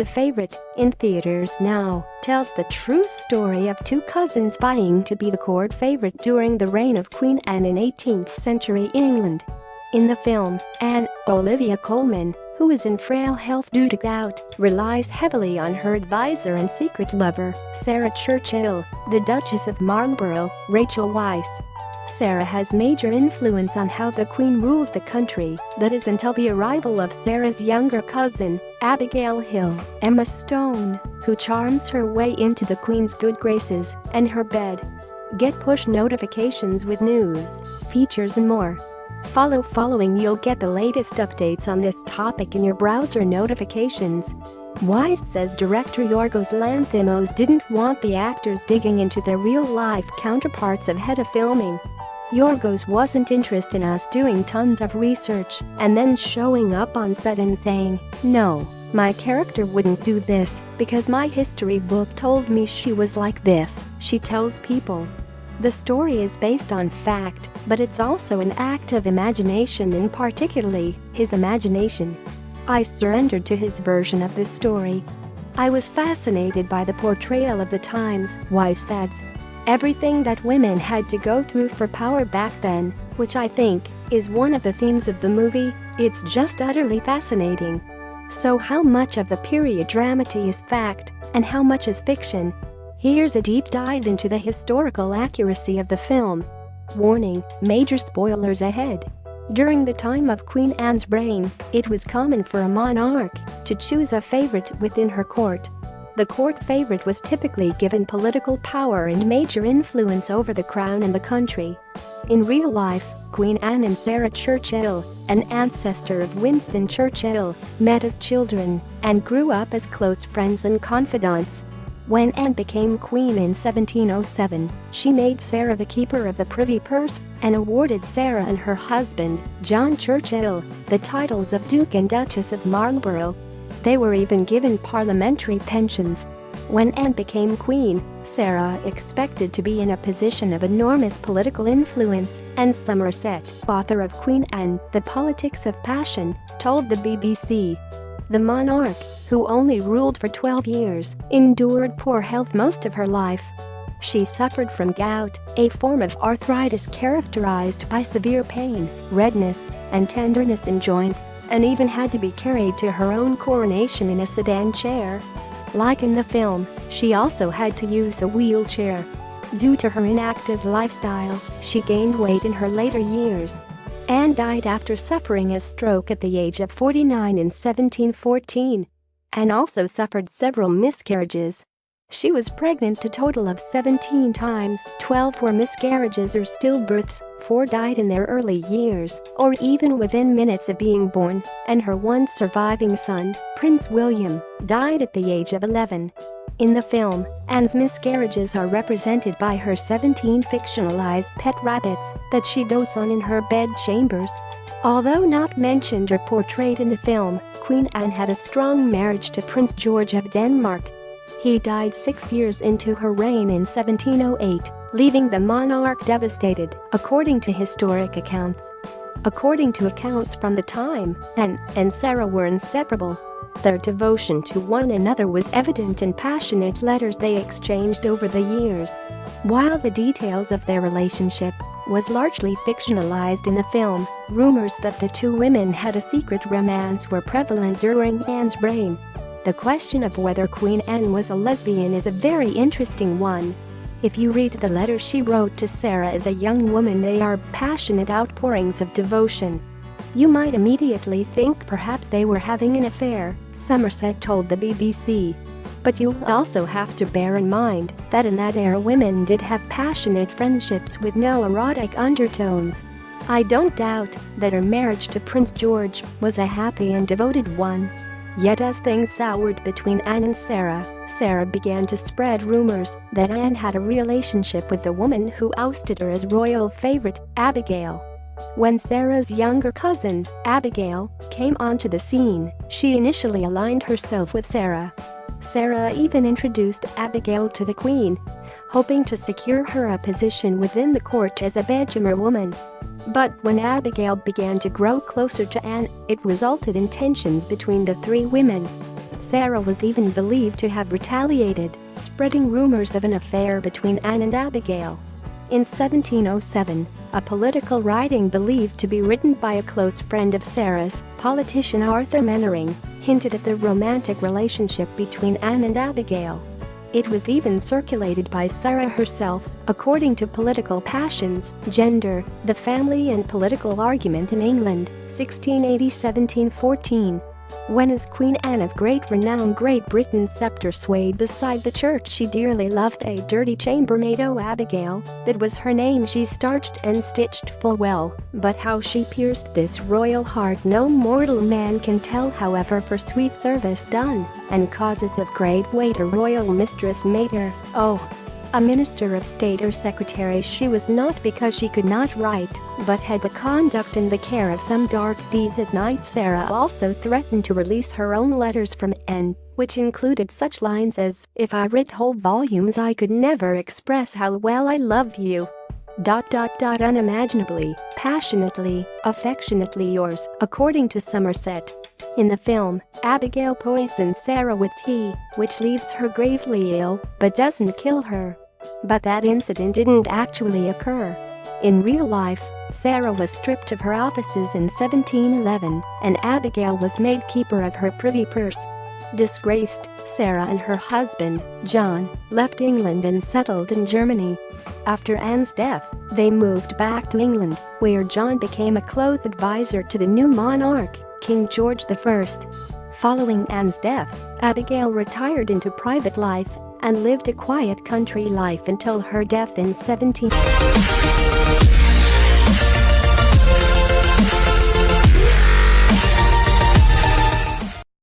The Favourite, in theaters now, tells the true story of two cousins vying to be the court favourite during the reign of Queen Anne in 18th century England. In the film, Anne, Olivia Colman, who is in frail health due to gout, relies heavily on her advisor and secret lover, Sarah Churchill, the Duchess of Marlborough, Rachel Weisz. Sarah has major influence on how the Queen rules the country, that is until the arrival of Sarah's younger cousin, Abigail Hill, Emma Stone, who charms her way into the Queen's good graces and her bed. Get push notifications with news, features and more. Following you'll get the latest updates on this topic in your browser notifications. Weisz says director Yorgos Lanthimos didn't want the actors digging into their real-life counterparts ahead of filming. Yorgos wasn't interested in us doing tons of research and then showing up on set and saying, "No, my character wouldn't do this because my history book told me she was like this," she tells People. The story is based on fact, but it's also an act of imagination, and particularly his imagination. I surrendered to his version of this story. I was fascinated by the portrayal of the times, Weisz adds. Everything that women had to go through for power back then, which I think is one of the themes of the movie, it's just utterly fascinating. So how much of the period dramatic is fact, and how much is fiction? Here's a deep dive into the historical accuracy of the film. Warning, major spoilers ahead. During the time of Queen Anne's reign, it was common for a monarch to choose a favorite within her court. The court favorite was typically given political power and major influence over the crown and the country. In real life, Queen Anne and Sarah Churchill, an ancestor of Winston Churchill, met as children and grew up as close friends and confidants. When Anne became queen in 1707, she made Sarah the keeper of the privy purse and awarded Sarah and her husband, John Churchill, the titles of Duke and Duchess of Marlborough. They were even given parliamentary pensions. When Anne became queen, Sarah expected to be in a position of enormous political influence, and Somerset, author of Queen Anne, The Politics of Passion, told the BBC. The monarch, who only ruled for 12 years, endured poor health most of her life. She suffered from gout, a form of arthritis characterized by severe pain, redness, and tenderness in joints, and even had to be carried to her own coronation in a sedan chair. Like in the film, she also had to use a wheelchair. Due to her inactive lifestyle, she gained weight in her later years. Anne died after suffering a stroke at the age of 49 in 1714. Anne also suffered several miscarriages. She was pregnant a total of 17 times, 12 were miscarriages or stillbirths, 4 died in their early years, or even within minutes of being born, and her one surviving son, Prince William, died at the age of 11. In the film, Anne's miscarriages are represented by her 17 fictionalized pet rabbits that she dotes on in her bed chambers. Although not mentioned or portrayed in the film, Queen Anne had a strong marriage to Prince George of Denmark. He died 6 years into her reign in 1708, leaving the monarch devastated, according to historic accounts. According to accounts from the time, Anne and Sarah were inseparable. Their devotion to one another was evident in passionate letters they exchanged over the years. While the details of their relationship was largely fictionalized in the film, rumors that the two women had a secret romance were prevalent during Anne's reign. The question of whether Queen Anne was a lesbian is a very interesting one. If you read the letters she wrote to Sarah as a young woman, they are passionate outpourings of devotion. You might immediately think perhaps they were having an affair, Somerset told the BBC. But you also have to bear in mind that in that era women did have passionate friendships with no erotic undertones. I don't doubt that her marriage to Prince George was a happy and devoted one. Yet as things soured between Anne and Sarah began to spread rumors that Anne had a relationship with the woman who ousted her as royal favorite, Abigail. When Sarah's younger cousin, Abigail, came onto the scene, she initially aligned herself with Sarah. Sarah even introduced Abigail to the Queen, hoping to secure her a position within the court as a bedchamber woman. But when Abigail began to grow closer to Anne, it resulted in tensions between the three women. Sarah was even believed to have retaliated, spreading rumors of an affair between Anne and Abigail. In 1707, a political writing believed to be written by a close friend of Sarah's, politician Arthur Mannering, hinted at the romantic relationship between Anne and Abigail. It was even circulated by Sarah herself, according to Political Passions, Gender, the Family and Political Argument in England, 1680-1714. When as Queen Anne of great renown Great Britain's sceptre swayed beside the church she dearly loved a dirty chambermaid Abigail, that was her name she starched and stitched full well, but how she pierced this royal heart no mortal man can tell however for sweet service done, and causes of great weight a royal mistress made her, a minister of state or secretary she was not because she could not write, but had the conduct and the care of some dark deeds at night. Sarah also threatened to release her own letters from Anne, which included such lines as, "If I writ whole volumes I could never express how well I love you. Unimaginably, passionately, affectionately yours," according to Somerset. In the film, Abigail poisons Sarah with tea, which leaves her gravely ill, but doesn't kill her. But that incident didn't actually occur. In real life, Sarah was stripped of her offices in 1711, and Abigail was made keeper of her privy purse. Disgraced, Sarah and her husband, John, left England and settled in Germany. After Anne's death, they moved back to England, where John became a close advisor to the new monarch, King George I. Following Anne's death, Abigail retired into private life and lived a quiet country life until her death in 17...